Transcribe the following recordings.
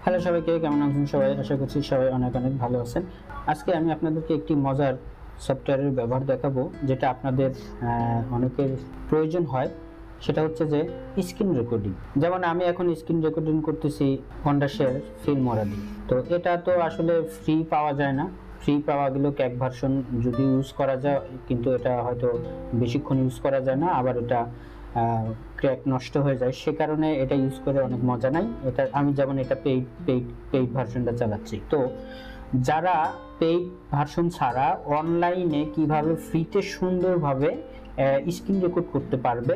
Hello সবাইকে, কেমন আছেন সবাই? আশা করছি সবাই অনেক অনেক ভালো আছেন। আজকে আমি আপনাদেরকে একটি মজার সফটওয়্যারের ব্যবহার দেখাবো, যেটা আপনাদের অনেকের প্রয়োজন হয়। সেটা হচ্ছে যে স্ক্রিন রেকর্ডিং। যেমন আমি এখন স্ক্রিন রেকর্ডিং করতেছি Wondershare Filmora দিয়ে। তো এটা তো আসলে ফ্রি পাওয়া যায় না। ফ্রি পাওয়া গেলেও ক্যাক ভার্সন যদি ইউজ করা যায়, কিন্তু এটা হয়তো বেশিক্ষণ ইউজ করা যায় না, আবার এটা ক্র্যাক নষ্ট হয়ে যায়। সে কারণে এটা ইউজ করে অনেক মজা নাই। এটা আমি যেমন এটা পেইড ভার্সনটা চালাচ্ছি। তো যারা পেইড ভার্সন ছাড়া অনলাইনে কিভাবে ফ্রিতে সুন্দরভাবে স্ক্রিন রেকর্ড করতে পারবে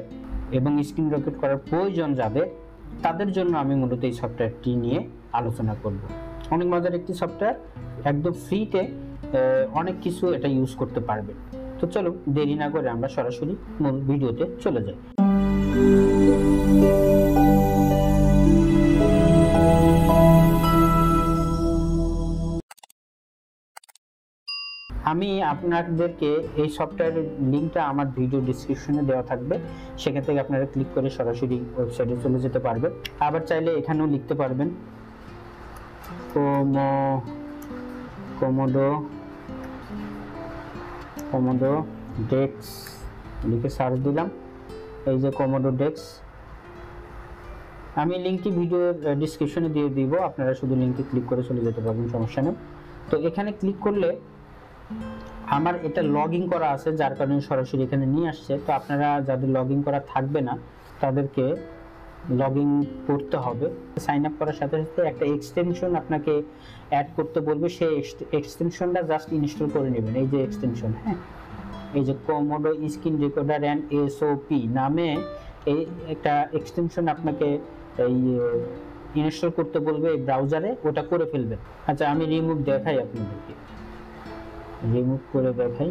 এবং স্ক্রিন রেকর্ড করার প্রয়োজন যাবে, তাদের জন্য আমি মূলত এই সফটওয়্যারটি নিয়ে আলোচনা করব। অনেক মজার একটি সফটওয়্যার, একদম ফ্রিতে অনেক কিছু এটা ইউজ করতে পারবে। তো চলো দেরি না করে আমরা সরাসরি মূল ভিডিওতে চলে যাই। আমি আপনাদেরকে এই সফটওয়্যারের লিঙ্কটা আমার ভিডিও ডেসক্রিপশনে দেওয়া থাকবে, সেখান থেকে আপনারা ক্লিক করে সরাসরি ওয়েবসাইটে চলে যেতে পারবেন। আবার চাইলে এখানেও লিখতে পারবেন কোমোডো ডেক্স লিখে সার্চ দিলাম। এই যে কোমোডো ডেক্স, আমি লিঙ্কটি ভিডিওর ডেসক্রিপশনে দিয়ে দিব, আপনারা শুধু লিঙ্কে ক্লিক করে চলে যেতে পারবেন, সমস্যা নেই। তো এখানে ক্লিক করলে আমার এটা লগ ইন করা আছে, যার কারণে সরাসরি এখানে নিয়ে আসছে। তো আপনারা যাদের লগ ইন করা থাকবে না, তাদেরকে লগ ইন করতে হবে। সাইন আপ করার সাথে সাথে একটা এক্সটেনশন আপনাকে অ্যাড করতে বলবে, সেই এক্সটেনশনটা জাস্ট ইনস্টল করে নেবেন। এই যে এক্সটেনশন, হ্যাঁ, এই যে Komodo screen recorder and SOP নামে এই একটা এক্সটেনশন আপনাকে এই ইনস্টল করতে বলবে এই ব্রাউজারে, ওটা করে ফেলবেন। আচ্ছা, আমি রিমুভ দেখাই আপনাদেরকে, রিমুভ করে দেখাই।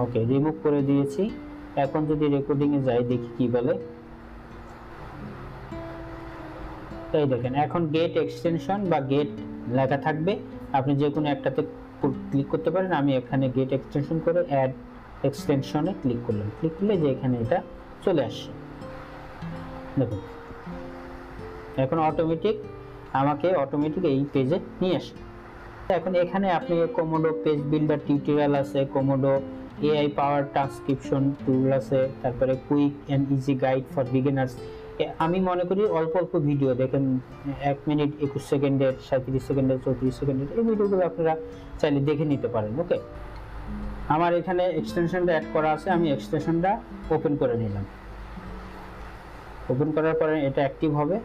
ওকে, রিমুভ করে দিয়েছি। এখন যদি রেকর্ডিং এ যাই, দেখি কি বলে। এই দেখেন, এখন গেট এক্সটেনশন বা গেট লেখা থাকবে, আপনি যে কোনো একটাতে ক্লিক করতে পারেন। আমি এখানে গেট এক্সটেনশন করে অ্যাড এক্সটেনশনে ক্লিক করলাম। ক্লিক করলে যে এখানে এটা চলে আসছে, দেখুন এখন আমাকে অটোমেটিক এই পেজে নিয়ে আসে। এখন এখানে আপনি কোমোডো পেজ বিল্ডার টিউটোরিয়াল আছে, Komodo AI power transcription tool আছে, তারপরে quick and easy guide for beginners. আমি মনে করি অল্প অল্প ভিডিও দেখেন, 1 মিনিট 21 সেকেন্ডের, 37 সেকেন্ডের, 34 সেকেন্ডের, এই ভিডিওগুলো আপনারা চাইলে দেখে নিতে পারেন। ওকে, আমার এখানে এক্সটেনশনটা অ্যাড করা আছে, আমি এক্সটেনশনটা ওপেন করে নিলাম। ওপেন করার পরে এটা অ্যাক্টিভ হবে।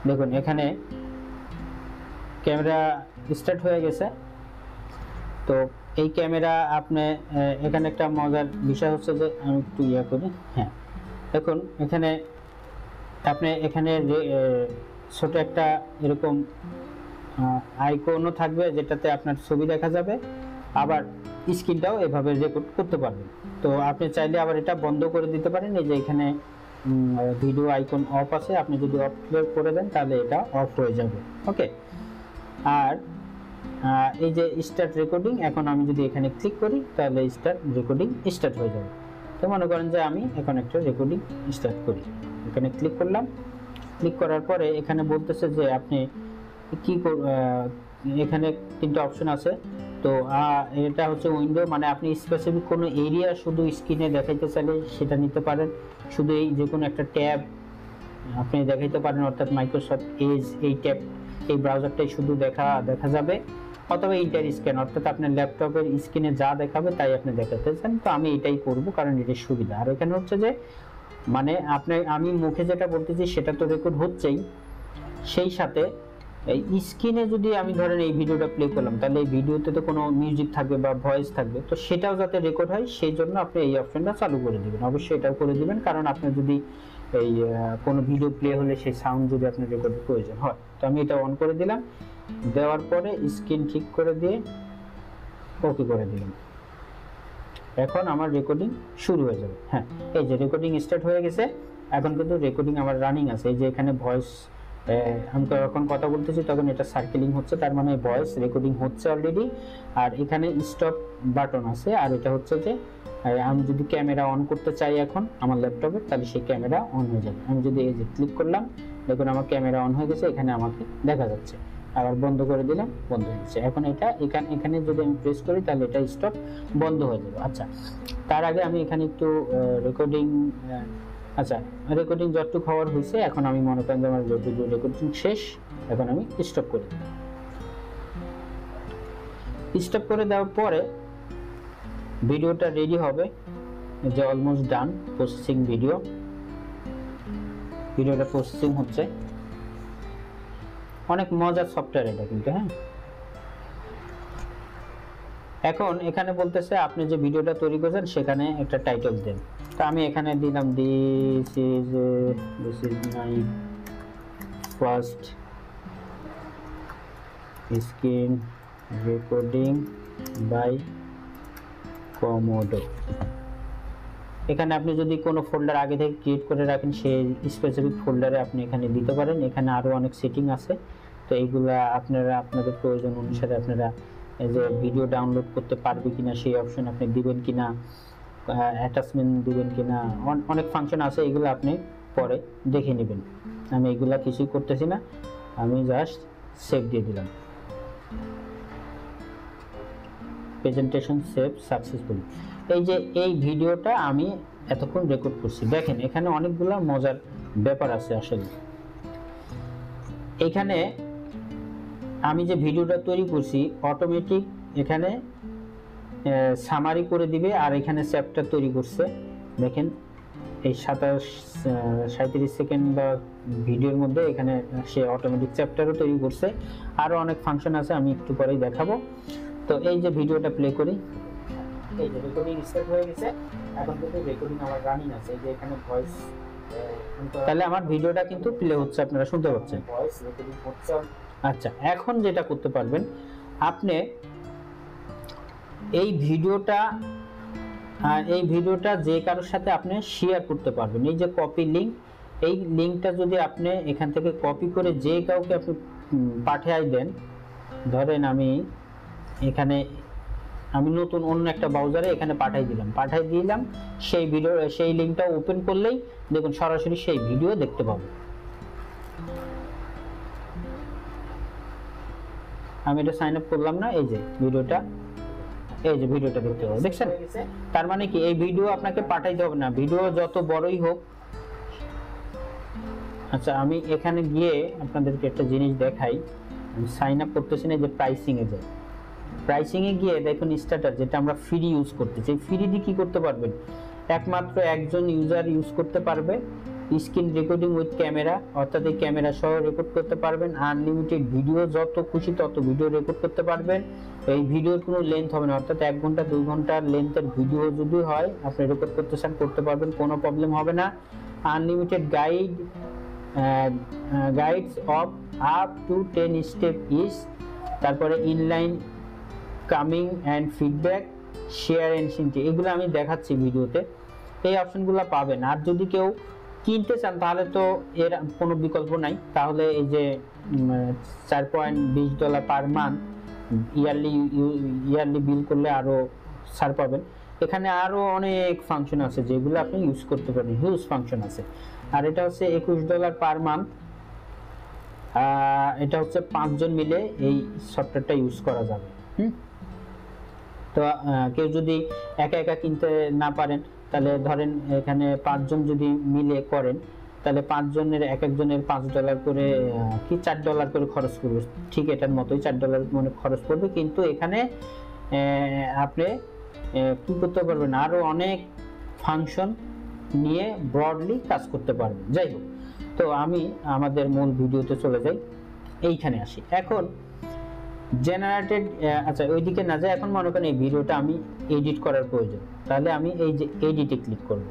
দেখুন এখানে ক্যামেরা স্টার্ট হয়ে গেছে। তো এই ক্যামেরা আপনি এখানে একটা মজার বিষয় হচ্ছে যে, আমি একটু করি, হ্যাঁ, দেখুন এখানে আপনি এখানে ছোট একটা এরকম আইকনও থাকবে, যেটাতে আপনার ছবি দেখা যাবে, আবার স্ক্রিনটাও এভাবে রেকর্ড করতে পারবেন। তো আপনি চাইলে আবার এটা বন্ধ করে দিতে পারেন। এই যে এখানে ভিডিও আইকন অফ আছে, আপনি যদি অফ করে দেন তাহলে এটা অফ হয়ে যাবে। ওকে, আর এই যে স্টার্ট রেকর্ডিং, এখন আমি যদি এখানে ক্লিক করি তাহলে স্টার্ট রেকর্ডিং স্টার্ট হয়ে যাবে। তো মনে করেন যে আমি এখন একটা রেকর্ডিং স্টার্ট করি, এখানে ক্লিক করলাম। ক্লিক করার পরে এখানে বলতেছে যে আপনি কি এখানে 3টা অপশন আছে। তো এটা হচ্ছে উইন্ডো, মানে আপনি স্পেসিফিক কোনো এরিয়া শুধু স্ক্রিনে দেখাইতে চাইলে সেটা নিতে পারেন। শুধু এই যে কোনো একটা ট্যাব আপনি দেখাইতে পারেন, অর্থাৎ মাইক্রোসফট এজ এই ট্যাব, এই ব্রাউজারটাই শুধু দেখা যাবে, অথবা ইন্টার স্ক্যান, অর্থাৎ আপনার ল্যাপটপের স্ক্রিনে যা দেখাবে তাই আপনি দেখাতে চান। তো আমি এটাই করব, কারণ এটার সুবিধা। আর এখানে হচ্ছে যে মানে আমি মুখে যেটা বলতেছি সেটা তো রেকর্ড হচ্ছেই, সেই সাথে এই স্ক্রিনে যদি আমি ধরেন এই ভিডিওটা প্লে করলাম, তাহলে এই ভিডিওতে তো কোনো মিউজিক থাকবে বা ভয়েস থাকবে, তো সেটাও যাতে রেকর্ড হয় সেই জন্য আপনি এই অপশনটা চালু করে দিবেন। অবশ্যই এটাও করে দিবেন, কারণ আপনার যদি এই কোনো ভিডিও প্লে হলে সেই সাউন্ড যদি আপনার রেকর্ডের প্রয়োজন হয়। তো আমি এটা অন করে দিলাম, দেওয়ার পরে স্ক্রিন ঠিক করে দিয়ে ওকে করে দিলাম। এখন আমার রেকর্ডিং শুরু হয়ে যাবে। হ্যাঁ, এই যে রেকর্ডিং স্টার্ট হয়ে গেছে, এখন কিন্তু রেকর্ডিং আমার রানিং আছে। এই যে এখানে ভয়েস, আমি যখন কথা বলতেছি তখন এটা সার্কেলিং হচ্ছে, তার মানে ভয়েস রেকর্ডিং হচ্ছে অলরেডি। আর এখানে স্টপ বাটন আছে, আর এটা হচ্ছে যে আর আমি যদি ক্যামেরা অন করতে চাই এখন আমার ল্যাপটপে, তাহলে সেই ক্যামেরা অন হয়ে যাবে। আমি যদি এই যে ক্লিক করলাম, দেখুন আমার ক্যামেরা অন হয়ে গেছে, এখানে আমাকে দেখা যাচ্ছে। আবার বন্ধ করে দিলাম, বন্ধ হয়ে গেছে। এখন এটা এখানে যদি আমি প্রেস করি তাহলে এটা স্টপ বন্ধ হয়ে যাবে। আচ্ছা, তার আগে আমি এখানে একটু রেকর্ডিং, আচ্ছা রেকর্ডিং যতটুকু হওয়ার হয়েছে, এখন আমি মনে করেন যে আমার ভিডিও রেকর্ডিং শেষ, এখন আমি স্টপ করে দিই। স্টপ করে দেওয়ার পরে ভিডিওটা রেডি হবে, যে অলমোস্ট ডান প্রসেসিং। ভিডিওটা প্রসেসিং হচ্ছে। অনেক মজার সফটওয়্যার এটা কিন্তু। হ্যাঁ, এখন এখানে বলতেছে আপনি যে ভিডিওটা তৈরি করেছেন সেখানে একটা টাইটেল দেন। তো আমি এখানে দিলাম this is my first screen recording by Komodo. এখানে আপনি যদি কোনো ফোল্ডার আগে থেকে ক্রিয়েট করে রাখেন, সেই স্পেসিফিক ফোল্ডারে আপনি এখানে দিতে পারেন। এখানে আরও অনেক সেটিং আছে, তো এইগুলা আপনাদের প্রয়োজন অনুসারে আপনারা এই যে ভিডিও ডাউনলোড করতে পারবে কিনা সেই অপশন আপনি দিবেন কিনা, অ্যাটাচমেন্ট দিবেন কিনা, অনেক ফাংশন আছে, এগুলো আপনি পরে দেখে নেবেন। আমি এগুলা কিছুই করতেছি না, আমি জাস্ট সেভ দিয়ে দিলাম। Presentation save successfully. এই যে এই ভিডিওটা আমি এতক্ষণ রেকর্ড করছি, দেখেন এখানে অনেকগুলো মজার ব্যাপার আছে। আসলে এখানে আমি যে ভিডিওটা তৈরি করছি অটোমেটিক এখানে সামারি করে দিবে, আর এখানে চ্যাপ্টার তৈরি করছে। দেখেন এই 37 সেকেন্ড বা ভিডিওর মধ্যে এখানে সে অটোমেটিক চ্যাপ্টারও তৈরি করছে। আরও অনেক ফাংশন আছে, আমি একটু পরেই দেখাবো। তো এই যে ভিডিওটা প্লে করি, এই যে রেকর্ডিং স্টার্ট হয়ে গেছে, এখন কিন্তু রেকর্ডিং আমার রানিং আছে। এই যে এখানে ভয়েস, তাহলে আমার ভিডিওটা কিন্তু প্লে হচ্ছে, আপনারা শুনতে পাচ্ছেন ভয়েস রেকর্ডিং হচ্ছে। আচ্ছা, এখন যেটা করতে পারবেন আপনি এই ভিডিওটা যে কারোর সাথে আপনি শেয়ার করতে পারবেন। এই যে কপি লিংক, এই লিংকটা যদি আপনি এখান থেকে কপি করে যে কাউকে আপনি পাঠিয়ে দেন, ধরেন আমি নতুন অন্য একটা ব্রাউজারে এখানে পাঠিয়ে দিলাম, সেই লিংকটা ওপেন করলেই দেখুন সরাসরি সেই ভিডিও দেখতে পাবো। আমি এটা সাইন আপ করলাম না, এই যে ভিডিওটা দেখতে পাবো। দেখছেন? তার মানে কি এই ভিডিও আপনাকে পাঠাইতে হবে না, ভিডিও যত বড়ই হোক। আচ্ছা, আমি এখানে গিয়ে আপনাদেরকে একটা জিনিস দেখাই। আমি সাইন আপ করতেছি না, যে প্রাইসিং এ যাই। প্রাইসিং এ গিয়ে দেখুন স্টার্টার, যেটা আমরা ফ্রি ইউজ করতেছি। ফ্রি দিয়ে কি করতে পারবেন? একমাত্র একজন ইউজার ইউজ করতে পারবে স্ক্রিন রেকর্ডিং উইথ ক্যামেরা, অর্থাৎ এই ক্যামেরা সহ রেকর্ড করতে পারবেন। আনলিমিটেড ভিডিও, যত খুশি তত ভিডিও রেকর্ড করতে পারবেন। এই ভিডিওর কোনো লেন্থ হবে না, অর্থাৎ 1 ঘন্টা 2 ঘন্টার লেন্থের ভিডিও যদি হয় আপনি রেকর্ড করতে চান করতে পারবেন, কোনো প্রবলেম হবে না। Unlimited guides of up to 10 step is, তারপরে inline coming and feedback, share and সিনটি, এগুলো আমি দেখাচ্ছি ভিডিওতে। এই অপশনগুলো পাবেন। আর যদি কেউ কিনতে চান তাহলে তো এর কোনো বিকল্প নাই, তাহলে এই যে $4.20 পার মান্থ ইয়ারলি বিল করলে আরও ছাড় পাবেন। এখানে আরও অনেক ফাংশন আছে যেগুলো আপনি ইউজ করতে পারেন, হিউজ ফাংশন আছে। আর এটা হচ্ছে $21 পার মান্থ। এটা হচ্ছে 5 জন মিলে এই সফটওয়্যারটা ইউজ করা যাবে। তো কেউ যদি একা কিনতে না পারেন, তাহলে ধরেন এখানে 5 জন যদি মিলে করেন, তাহলে 5 জনের এক একজনের $5 করে কি $4 করে খরচ করবে। ঠিক এটার মতোই $4 মানে খরচ করবে, কিন্তু এখানে আপনি কি করতে পারবেন, আরো অনেক ফাংশন নিয়ে ব্রডলি কাজ করতে পারবেন। যাই হোক, তো আমি আমাদের মূল ভিডিওতে চলে যাই, এইখানে আসি। এখন জেনারেটেড, আচ্ছা ওইদিকে না যায়, এখন মনে করেন এই ভিডিওটা আমি এডিট করার প্রয়োজন, তাহলে আমি এই যে এডিটে ক্লিক করব।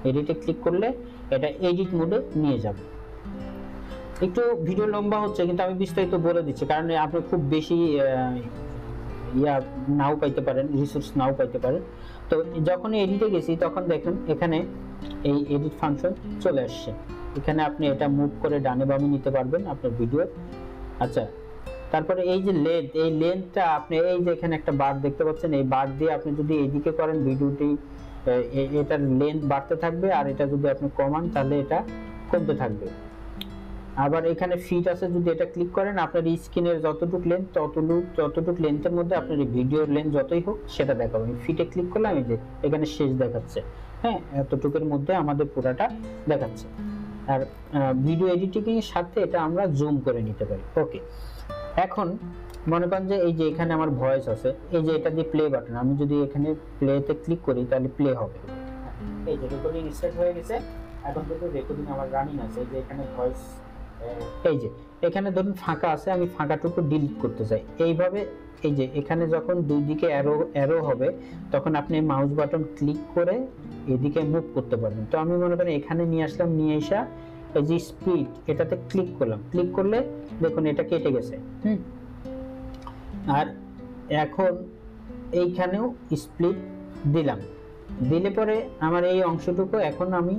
এডিটে ক্লিক করলে এটা এডিট মোডে নিয়ে যাবে। একটু ভিডিও লম্বা হচ্ছে, কিন্তু আমি বিস্তারিত বলে দিচ্ছি, কারণ আপনি খুব বেশি নাও পাইতে পারেন, রিসোর্স নাও পাইতে পারেন। তো যখন এডিটে গেছি তখন দেখুন এখানে এই এডিট ফাংশন চলে আসছে। এখানে আপনি এটা মুভ করে ডানে বামে নিতে পারবেন আপনার ভিডিও। আচ্ছা, তারপরে এই যে লেন্থ, এই লেন্থটা আপনি এই যে এখানে একটা বার দেখতে পাচ্ছেন, এই বার দিয়ে আপনি যদি এইদিকে করেন ভিডিওটি এটার লেন্থ বাড়তে থাকবে, আর এটা যদি আপনি কমান তাহলে এটা কমতে থাকবে। আবার এখানে ফিট আছে, যদি এটা ক্লিক করেন আপনার স্ক্রিনের যতটুকু লেন্থ ততটুকু লেন্থের মধ্যে আপনার ভিডিওর লেন্থ যতই হোক সেটা দেখাবো। ফিটে ক্লিক করলে আমি যে এখানে শেষ দেখাচ্ছে, হ্যাঁ এতটুকুর মধ্যে আমাদের পুরাটা দেখাচ্ছে। আর ভিডিও এডিটিং এর সাথে এটা আমরা জুম করে নিতে পারি। ওকে, এখন মনে করেন যে এই যে এখানে আমার ভয়েস আছে, এই যে এটা দিয়ে প্লে বাটন, আমি যদি এখানে প্লেতে ক্লিক করি তাহলে প্লে হবে। এই যে রেকর্ডিং স্টার্ট হয়ে গেছে, এখন কিন্তু রেকর্ডিং আমার রানিং আছে। এই যে এখানে ভয়েস, এই যে এখানে ধরুন ফাঁকা আছে, আমি ফাঁকাটুকু ডিলিট করতে চাই। এইভাবে এই যে এখানে যখন দুই দিকে অ্যারো হবে তখন আপনি মাউস বাটন ক্লিক করে এদিকে মুভ করতে পারবেন। তো আমি মনে করি এখানে নিয়ে আসলাম, নিয়ে এসে এই যে স্প্লিট এটাতে ক্লিক করলাম, ক্লিক করলে দেখুন এটা কেটে গেছে। আর এখন এইখানেও স্প্লিট দিলাম, দিলে পরে আমার এই অংশটুকু, এখন আমি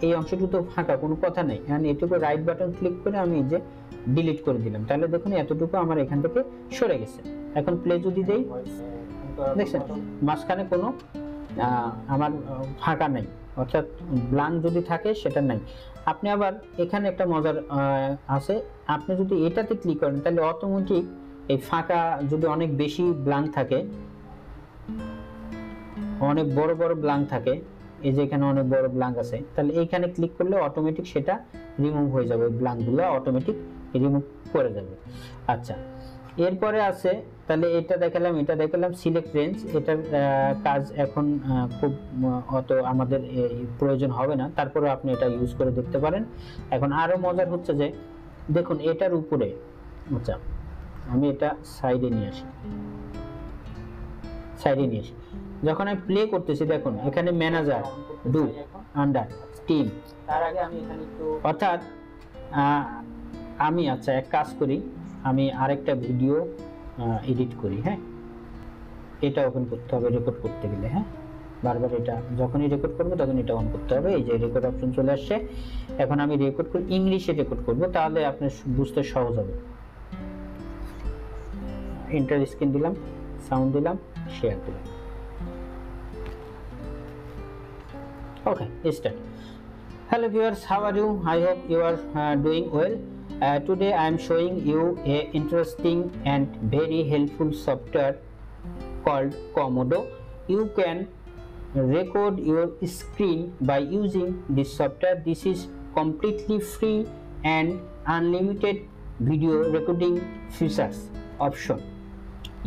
এই অংশটুকু তো ফাঁকা, কোনো কথা নেই, এখন এটুকু রাইট বাটন ক্লিক করে আমি যে ডিলিট করে দিলাম, তাহলে দেখুন এতটুকু আমার এখান থেকে সরে গেছে। এখন প্লে যদি দেই, দেখছেন মাঝখানে কোনো আমার ফাঁকা নাই, অর্থাৎ ব্ল্যাঙ্ক যদি থাকে সেটা নাই। আপনি আবার এখানে একটা মজার আছে, আপনি যদি এটাতে ক্লিক করেন তাহলে অটোমেটিক এই ফাঁকা যদি অনেক বেশি ব্ল্যাঙ্ক থাকে, অনেক বড় বড় ব্ল্যাঙ্ক থাকে, এই যে এখানে অনেক বড় ব্ল্যাঙ্ক আছে, তাহলে এইখানে ক্লিক করলে অটোমেটিক সেটা রিমুভ হয়ে যাবে, ব্ল্যাঙ্কগুলো অটোমেটিক রিমুভ করে যাবে। আচ্ছা, এরপরে আছে, তাহলে এটা দেখালাম সিলেক্ট রেঞ্জ। এটার কাজ এখন খুব অত আমাদের প্রয়োজন হবে না, তারপরে আপনি এটা ইউজ করে দেখতে পারেন। এখন আরো মজার হচ্ছে যে দেখুন এটার উপরে, আচ্ছা আমি এটা সাইডে নিয়ে আসি, যখন আমি প্লে করতেছি দেখুন এখানে ম্যানেজার, ডু, আন্ডার, টিম, তার আগে আমি এখানে একটু, অর্থাৎ আমি আচ্ছা এক কাজ করি, আমি আরেকটা ভিডিও এডিট করি। হ্যাঁ, এটা ওপেন করতে হবে রেকর্ড করতে গেলে। হ্যাঁ, বারবার এটা যখনই রেকর্ড করবো তখন এটা অন করতে হবে। এই যে রেকর্ড অপশন চলে আসছে, এখন আমি রেকর্ড করি, ইংলিশে রেকর্ড করব, তাহলে আপনার বুঝতে সহজ হবে। এন্টার স্ক্রিন দিলাম, সাউন্ড দিলাম, শেয়ার দিলাম। Okay, start. Hello viewers, how are you? I hope you are doing well. Today I am showing you a interesting and very helpful software called Komodo. You can record your screen by using this software. This is completely free and unlimited video recording features option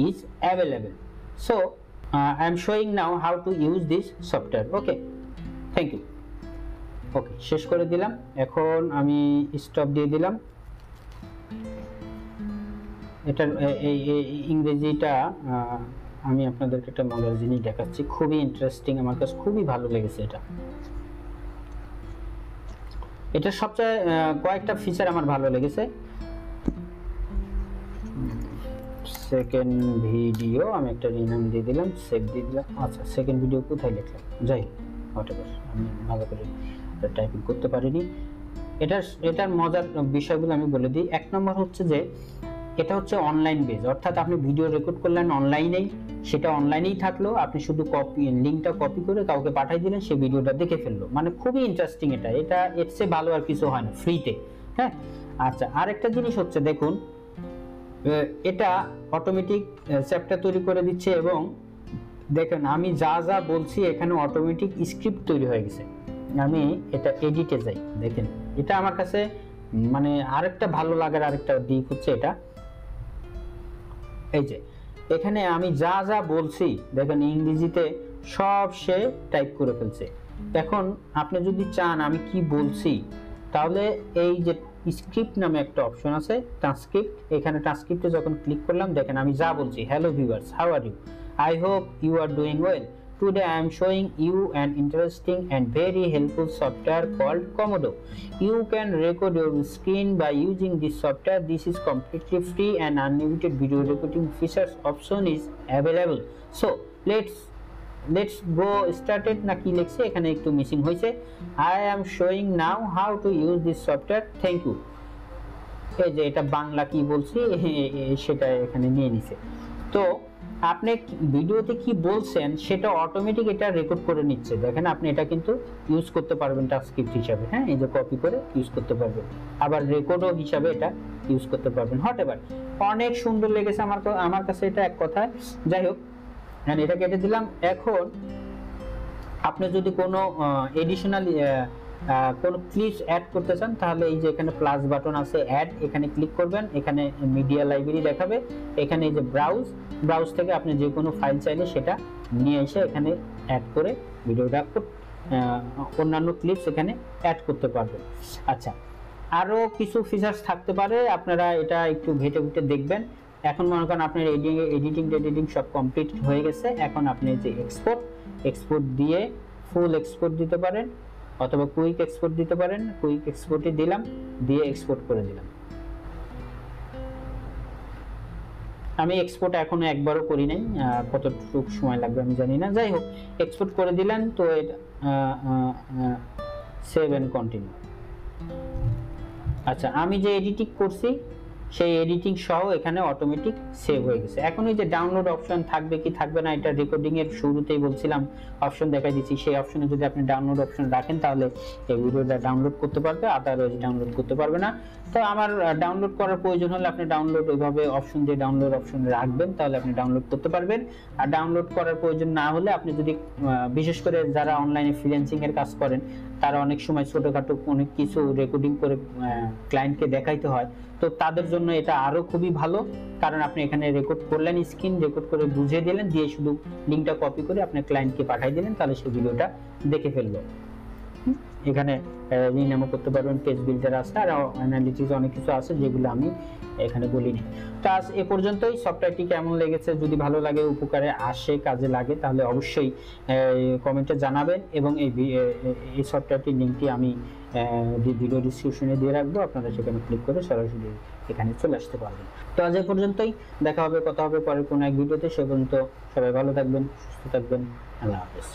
is available. So I am showing now how to use this software. Okay, thank you. ওকে, শেষ করে দিলাম, এখন আমি stop দিয়ে দিলাম। এটার এই ইংরেজিটা আমি আপনাদেরকে একটা মজার জিনিস দেখাচ্ছি, খুবই ইন্টারেস্টিং, আমার কাছে খুবই ভালো লেগেছে। এটা সবচেয়ে কয়েকটা ফিচার আমার ভালো লেগেছে। সেকেন্ড ভিডিও আমি একটা রিনাম দিয়ে দিলাম, সেভ দিয়ে দিলাম। আচ্ছা, সেকেন্ড ভিডিও কোথায় লিখলাম, যাই হোয়াটএভার, আমি ভালো করে টাইপিং করতে পারিনি। এটার মজার বিষয়গুলো আমি বলে দিই। এক নম্বর হচ্ছে যে এটা হচ্ছে অনলাইন বেজ, অর্থাৎ আপনি ভিডিও রেকর্ড করলেন অনলাইনেই, সেটা অনলাইনেই থাকলো, আপনি শুধু লিঙ্কটা কপি করে কাউকে পাঠিয়ে দিলেন, সে ভিডিওটা দেখে ফেললো। মানে খুবই ইন্টারেস্টিং এটা এর চেয়ে ভালো আর কিছু হয় না ফ্রিতে। হ্যাঁ, আচ্ছা, আরেকটা জিনিস হচ্ছে দেখুন এটা অটোমেটিক চ্যাপ্টার তৈরি করে দিচ্ছে, এবং দেখেন আমি যা যা বলছি এখানে অটোমেটিক স্ক্রিপ্ট তৈরি হয়ে গেছে। আমি এটা এডিটে যাই, দেখেন এটা আমার কাছে মানে আরেকটা ভালো লাগার আরেকটা দিক হচ্ছে এটা, এই যে এখানে আমি যা যা বলছি দেখেন ইংরেজিতে সব সে টাইপ করে ফেলছে। এখন আপনি যদি চান আমি কি বলছি, তাহলে এই যে স্ক্রিপ্ট নামে একটা অপশন আছে, ট্রান্সক্রিপ্ট, এখানে ট্রান্সক্রিপ্টে যখন ক্লিক করলাম দেখেন আমি যা বলছি, hello viewers, how are you, I hope you are doing well. Today I am showing you an interesting and very helpful software called Komodo. You can record your screen by using this software. This is completely free and unlimited video recording features option is available. So let's go started না কি লিখছে এখানে একটু missing হয়েছে। I am showing now how to use this software. Thank you. এই যে এটা বাংলা কি বলছি সেটা এখানে নিয়ে নিছে। তো আপনি ভিডিওতে কি বলছেন সেটা অটোমেটিক এটা রেকর্ড করে নিচ্ছে। দেখেন আপনি এটা কিন্তু ইউজ করতে পারবেন ট্রান্সক্রিপ্ট হিসাবে, হ্যাঁ, এই যে কপি করে ইউজ করতে পারবেন, আবার রেকর্ডও হিসাবে এটা ইউজ করতে পারবেন। হটেভার অনেক সুন্দর লেগেছে আমার কাছে এটা, এক কথায়। যাই হোক, আমি এটা কেটে দিলাম। এখন আপনি যদি কোনো এডিশনাল কোনো ক্লিপস অ্যাড করতে চান, তাহলে এই যে এখানে প্লাস বাটন আছে অ্যাড, এখানে ক্লিক করবেন, এখানে মিডিয়া লাইব্রেরি দেখাবে, এখানে এই যে ব্রাউজ থেকে আপনি যে কোনো ফাইল চাইলে সেটা নিয়ে এসে এখানে অ্যাড করে ভিডিওটা অন্যান্য ক্লিপস এখানে অ্যাড করতে পারবেন। আচ্ছা, আরও কিছু ফিচার্স থাকতে পারে, আপনারা এটা একটু ঘেটে ঘুটে দেখবেন। এখন মনে করেন আপনার এডিটিং সব কমপ্লিট হয়ে গেছে। এখন আপনি যে এক্সপোর্ট দিয়ে ফুল এক্সপোর্ট দিতে পারেন, অথবা কুইক এক্সপোর্ট দিতে পারেন। কুইক এক্সপোর্টে দিলাম, দিয়ে এক্সপোর্ট করে দিলাম। আমি এক্সপোর্ট এখনো একবারও করি নাই, কতটুকু সময় লাগবে আমি জানি না। যাই হোক, এক্সপোর্ট করে দিলেন, তো এটা সেভ এন্ড কন্টিনিউ। আচ্ছা, আমি যে এডিটিং করছি সেই এডিটিং সহ এখানে অটোমেটিক সেভ হয়ে গেছে। এখন এই যে ডাউনলোড অপশন থাকবে কি থাকবে না, এটা রেকর্ডিং এর শুরুতেই বলছিলাম, অপশন দেখাই দিচ্ছি। সেই অপশনে যদি আপনি ডাউনলোড অপশন রাখেন তাহলে এই ভিডিওটা ডাউনলোড করতে পারবে, আদারওয়াইজ ডাউনলোড করতে পারবে না। তো আমার ডাউনলোড করার প্রয়োজন হলে আপনি ডাউনলোড ওইভাবে অপশন দিয়ে ডাউনলোড অপশন রাখবেন, তাহলে আপনি ডাউনলোড করতে পারবেন। আর ডাউনলোড করার প্রয়োজন না হলে আপনি যদি বিশেষ করে যারা অনলাইনে ফ্রিল্যান্সিং এর কাজ করেন, তারা অনেক সময় ছোটখাটো অনেক কিছু রেকর্ডিং করে ক্লায়েন্টকে দেখাইতে হয়, তো তাদের জন্য এটা আরো খুবই ভালো। কারণ আপনি এখানে রেকর্ড করলেন, স্ক্রিন রেকর্ড করে বুঝিয়ে দিলেন, দিয়ে শুধু লিঙ্কটা কপি করে আপনার ক্লায়েন্টকে পাঠিয়ে দিলেন, তাহলে সেই ভিডিওটা দেখে ফেললো। এখানে রিনেমও করতে পারবেন, পেজ বিল্ডার আছে, আর অ্যানালিটিক্স অনেক কিছু আছে যেগুলো আমি এখানে বলিনি। তো আজ এ পর্যন্তই। সফটওয়্যারটি কেমন লেগেছে, যদি ভালো লাগে, উপকারে আসে, কাজে লাগে, তাহলে অবশ্যই কমেন্টে জানাবেন। এবং এই সফটওয়্যারটির লিঙ্কটি আমি ভিডিও ডিসক্রিপশনে দিয়ে রাখবো, আপনারা সেখানে ক্লিক করে সরাসরি এখানে চলে আসতে পারবেন। তো আজ এ পর্যন্তই, দেখা হবে, কথা হবে পরের কোনো এক ভিডিওতে। সে পর্যন্ত সবাই ভালো থাকবেন, সুস্থ থাকবেন। আল্লাহ হাফেজ।